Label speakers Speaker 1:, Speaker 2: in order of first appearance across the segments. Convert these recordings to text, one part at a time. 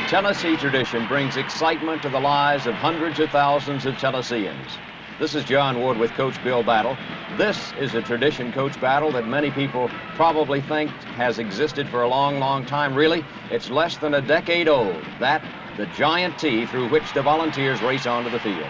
Speaker 1: Tennessee tradition brings excitement to the lives of hundreds of thousands of Tennesseans. This is John Wood with Coach Bill Battle. This is a tradition, Coach Battle, that many people probably think has existed for a long, long time. Really, it's less than a decade old. That, the giant T through which the Volunteers race onto the field.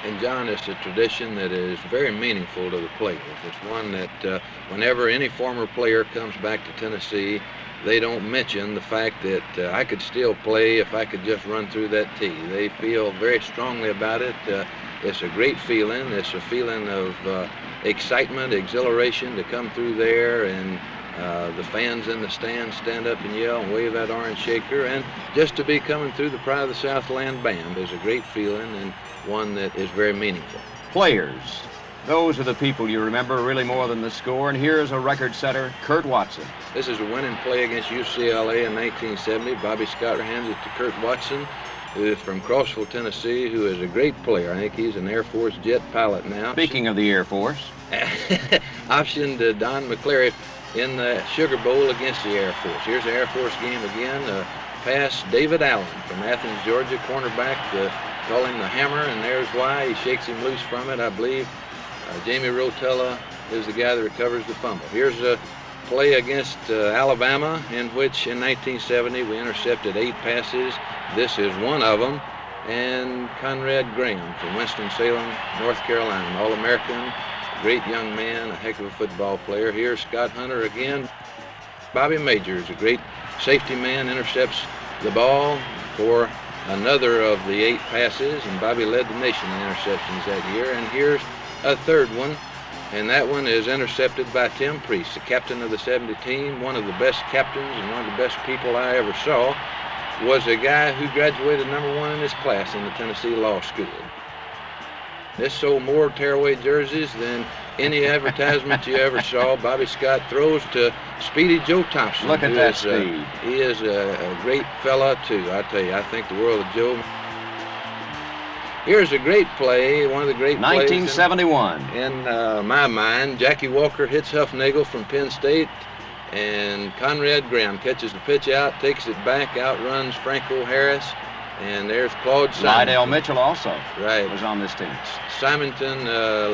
Speaker 2: And John, it's a tradition that is very meaningful to the players. It's one that whenever any former player comes back to Tennessee, they don't mention the fact that I could still play if I could just run through that tee. They feel very strongly about it. It's a great feeling. It's a feeling of excitement, exhilaration to come through there, and the fans in the stands stand up and yell and wave that orange shaker. And just to be coming through the Pride of the Southland band is a great feeling, and one that is very meaningful.
Speaker 1: Players. Those are the people you remember really more than the score. And here's a record setter, Kurt Watson.
Speaker 2: This is a winning play against UCLA in 1970. Bobby Scott hands it to Kurt Watson, who is from Crossville, Tennessee, who is a great player. I think he's an Air Force jet pilot now.
Speaker 1: Speaking of the Air Force.
Speaker 2: Optioned Don McClary in the Sugar Bowl against the Air Force. Here's the Air Force game again. Pass David Allen from Athens, Georgia, cornerback. Call him the Hammer, and there's why. He shakes him loose from it, I believe. Jamie Rotella is the guy that recovers the fumble. Here's a play against Alabama, in which in 1970 we intercepted 8 passes. This is one of them. And Conrad Graham from Winston-Salem, North Carolina, an All-American, great young man, a heck of a football player. Here's Scott Hunter again. Bobby Majors, a great safety man, intercepts the ball for another of the 8 passes, and Bobby led the nation in interceptions that year. And here's a third one, and that one is intercepted by Tim Priest, the captain of the 70 team, one of the best captains and one of the best people I ever saw. Was a guy who graduated #1 in his class in the Tennessee Law School. This sold more tearaway jerseys than any advertisement you ever saw. Bobby Scott throws to Speedy Joe Thompson.
Speaker 1: Look at that speed.
Speaker 2: He is a great fella, too. I tell you, I think the world of Joe. Here's a great play, one of the great
Speaker 1: 1971.
Speaker 2: plays in my mind. Jackie Walker hits Huffnagel from Penn State, and Conrad Graham catches the pitch out, takes it back, outruns Franco Harris, and there's Claude Simonton.
Speaker 1: Lydell Mitchell also
Speaker 2: right.
Speaker 1: was on this team.
Speaker 2: Simonton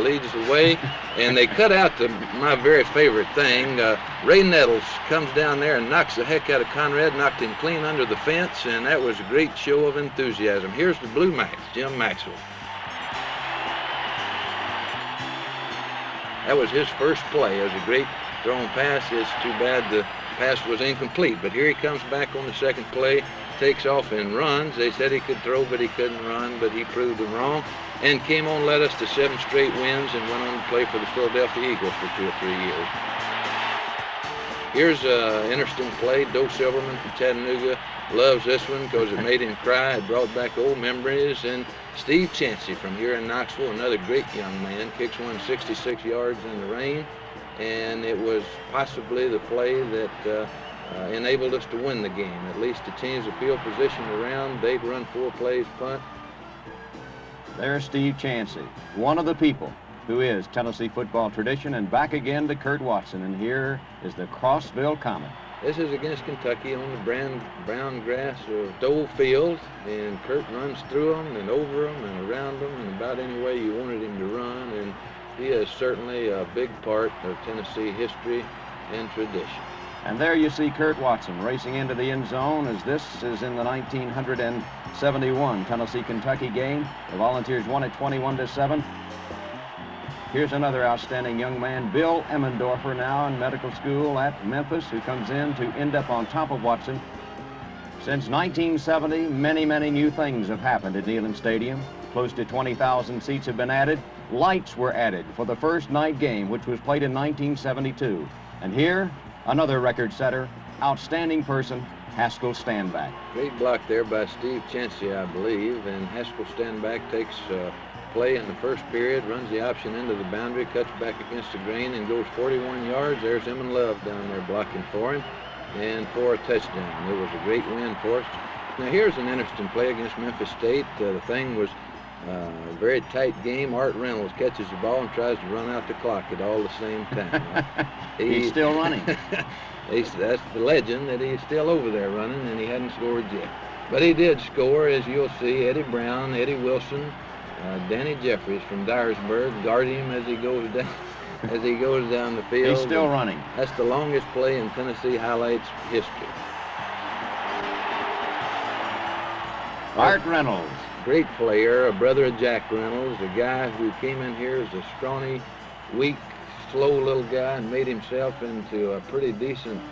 Speaker 2: leads the way, and they cut out my very favorite thing. Ray Nettles comes down there and knocks the heck out of Conrad, knocked him clean under the fence, and that was a great show of enthusiasm. Here's the Blue Max, Jim Maxwell. That was his first play. It was a great thrown pass. It's too bad the pass was incomplete, but here he comes back on the second play, takes off and runs. They said he could throw, but he couldn't run, but he proved them wrong, and came on, led us to 7 straight wins, and went on to play for the Philadelphia Eagles for 2 or 3 years. Here's an interesting play. Doe Silverman from Chattanooga loves this one because it made him cry. It brought back old memories. And Steve Chansey from here in Knoxville, another great young man, kicks one 66 yards in the rain, and it was possibly the play that enabled us to win the game. At least to change the field position around. They'd run 4 plays, punt.
Speaker 1: There's Steve Chansey, one of the people who is Tennessee football tradition, and back again to Kurt Watson. And here is the Crossville Comet.
Speaker 2: This is against Kentucky on the brown grass of Dole Field, and Kurt runs through them and over them and around them and about any way you wanted him to run, and he is certainly a big part of Tennessee history and tradition.
Speaker 1: And there you see Kurt Watson racing into the end zone, as this is in the 1971 Tennessee-Kentucky game. The Volunteers won it 21-7. Here's another outstanding young man, Bill Emmendorfer, now in medical school at Memphis, who comes in to end up on top of Watson. Since 1970, many, many new things have happened at Neyland Stadium. Close to 20,000 seats have been added. Lights were added for the first night game, which was played in 1972. And here, another record setter, outstanding person, Haskell Standback.
Speaker 2: Great block there by Steve Chansey, I believe, and Haskell Standback takes play in the first period, runs the option into the boundary, cuts back against the grain, and goes 41 yards. There's Emmon Love down there blocking for him, and for a touchdown. It was a great win for us. Now here's an interesting play against Memphis State. The thing was a very tight game. Art Reynolds catches the ball and tries to run out the clock at all the same time.
Speaker 1: He's still running.
Speaker 2: That's the legend, that he's still over there running, and he hadn't scored yet. But he did score, as you'll see. Eddie Brown, Eddie Wilson, Danny Jeffries from Dyersburg guard him as he goes down. As he goes down the field.
Speaker 1: He's still running.
Speaker 2: That's the longest play in Tennessee highlights history.
Speaker 1: Art Reynolds.
Speaker 2: Great player, a brother of Jack Reynolds, a guy who came in here as a scrawny, weak, slow little guy and made himself into a pretty decent,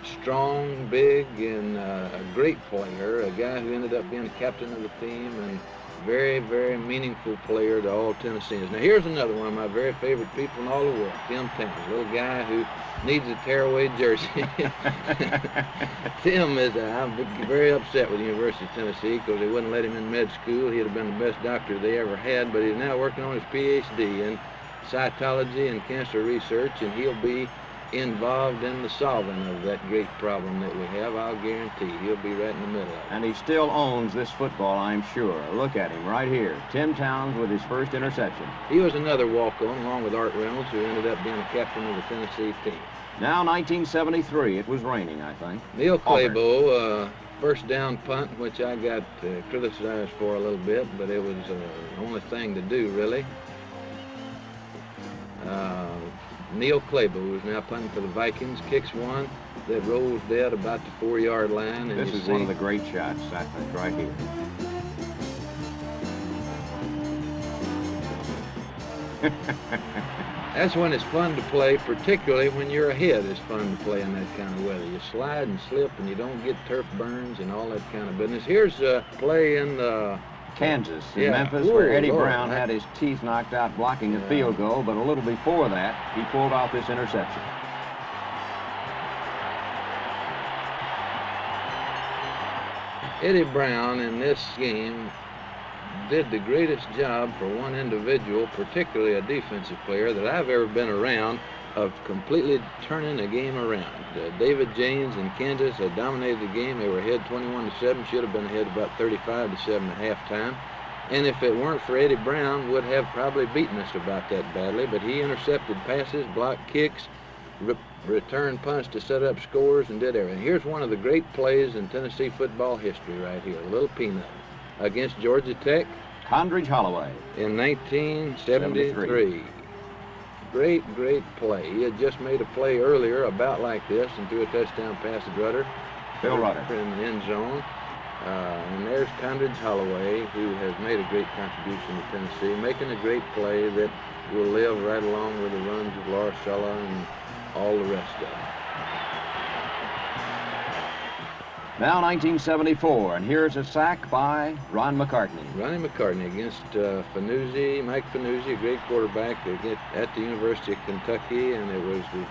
Speaker 2: strong, big, and a great player, a guy who ended up being the captain of the team and very, very meaningful player to all Tennesseans. Now here's another one of my very favorite people in all the world, Tim Towns, a little guy who needs a tearaway jersey. Tim I'm very upset with the University of Tennessee because they wouldn't let him in med school. He'd have been the best doctor they ever had, but he's now working on his PhD in cytology and cancer research, and he'll be involved in the solving of that great problem that we have. I'll guarantee he'll be right in the middle of it.
Speaker 1: And he still owns this football, I'm sure. Look at him right here. Tim Towns with his first interception.
Speaker 2: He was another walk-on along with Art Reynolds, who ended up being the captain of the Tennessee team.
Speaker 1: Now 1973. It was raining, I think.
Speaker 2: Neil Clabo, first down punt, which I got criticized for a little bit, but it was the only thing to do, really. Neil Clabo, who's now punting for the Vikings, kicks one that rolls dead about the 4-yard line. And
Speaker 1: this is one of the great shots, I think, right here.
Speaker 2: That's when it's fun to play, particularly when you're ahead. It's fun to play in that kind of weather. You slide and slip and you don't get turf burns and all that kind of business. Here's a play in
Speaker 1: Kansas, in Memphis, where Eddie Brown had his teeth knocked out blocking a field goal, but a little before that, he pulled off this interception.
Speaker 2: Eddie Brown in this game did the greatest job for one individual, particularly a defensive player, that I've ever been around, of completely turning the game around. David James in Kansas had dominated the game. They were ahead 21-7, should have been ahead about 35-7 at halftime. And if it weren't for Eddie Brown, would have probably beaten us about that badly. But he intercepted passes, blocked kicks, returned punts to set up scores, and did everything. Here's one of the great plays in Tennessee football history right here, a little peanut, against Georgia Tech.
Speaker 1: Condridge Holloway.
Speaker 2: In 1973. Great, great play. He had just made a play earlier about like this and threw a touchdown pass to Rudder.
Speaker 1: Phil Rudder.
Speaker 2: In the end zone. And there's Condridge Holloway, who has made a great contribution to Tennessee, making a great play that will live right along with the runs of Laura Sulla and all the rest of them.
Speaker 1: Now 1974, and here's a sack by Ron McCartney.
Speaker 2: Ronnie McCartney against Mike Fanuzzi, a great quarterback at the University of Kentucky, and it was the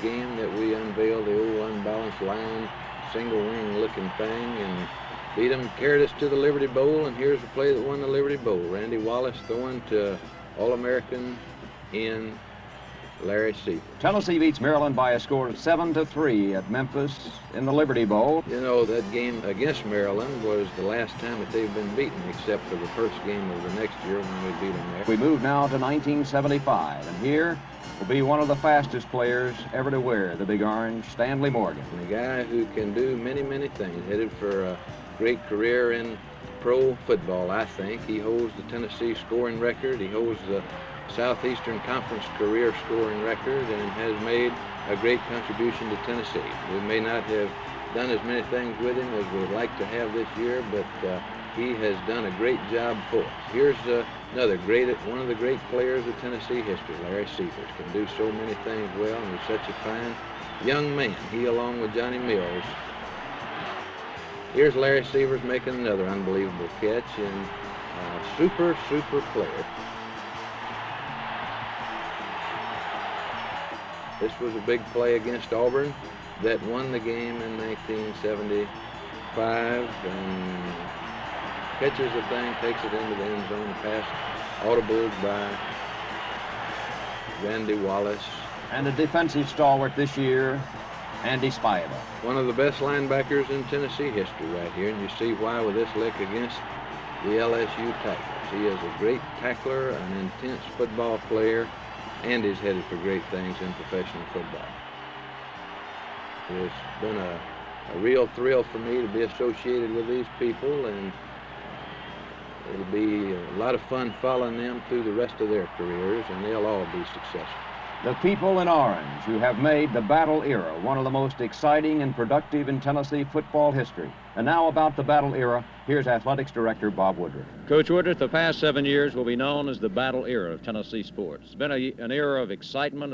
Speaker 2: game that we unveiled the old unbalanced line, single wing looking thing, and beat him, carried us to the Liberty Bowl, and here's the play that won the Liberty Bowl. Randy Wallace throwing to All-American in Larry Seifert.
Speaker 1: Tennessee beats Maryland by a score of 7-3 at Memphis in the Liberty Bowl.
Speaker 2: You know, that game against Maryland was the last time that they've been beaten, except for the first game of the next year when we beat them there.
Speaker 1: We move now to 1975, and here will be one of the fastest players ever to wear the big orange, Stanley Morgan.
Speaker 2: And a guy who can do many, many things, headed for a great career in pro football, I think. He holds the Tennessee scoring record. He holds the Southeastern Conference career scoring record and has made a great contribution to Tennessee. We may not have done as many things with him as we'd like to have this year, but he has done a great job for us. Here's one of the great players of Tennessee history, Larry Seifert. Can do so many things well, and he's such a fine young man. He, along with Johnny Mills. Here's Larry Seifert making another unbelievable catch, and super player. This was a big play against Auburn that won the game in 1975, and catches the thing, takes it into the end zone, pass audibled by Randy Wallace.
Speaker 1: And a defensive stalwart this year, Andy Spiva.
Speaker 2: One of the best linebackers in Tennessee history right here, and you see why with this lick against the LSU Tigers. He is a great tackler, an intense football player, and is headed for great things in professional football. It's been a a real thrill for me to be associated with these people, and it'll be a lot of fun following them through the rest of their careers, and they'll all be successful.
Speaker 1: The people in orange who have made the battle era one of the most exciting and productive in Tennessee football history. And now about the battle era, here's Athletics Director Bob Woodruff.
Speaker 3: Coach Woodruff, the past 7 years will be known as the battle era of Tennessee sports. It's been an era of excitement,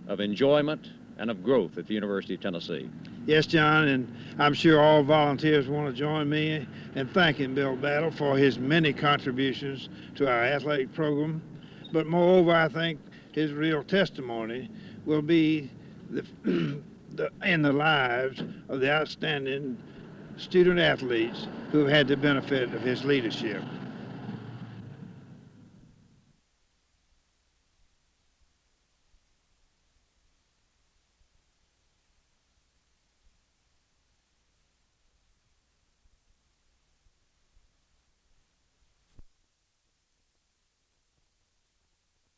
Speaker 3: of enjoyment, and of growth at the University of Tennessee.
Speaker 4: Yes, John, and I'm sure all volunteers want to join me in thanking Bill Battle for his many contributions to our athletic program. But moreover, I think his real testimony will be in the lives of the outstanding student athletes who have had the benefit of his leadership.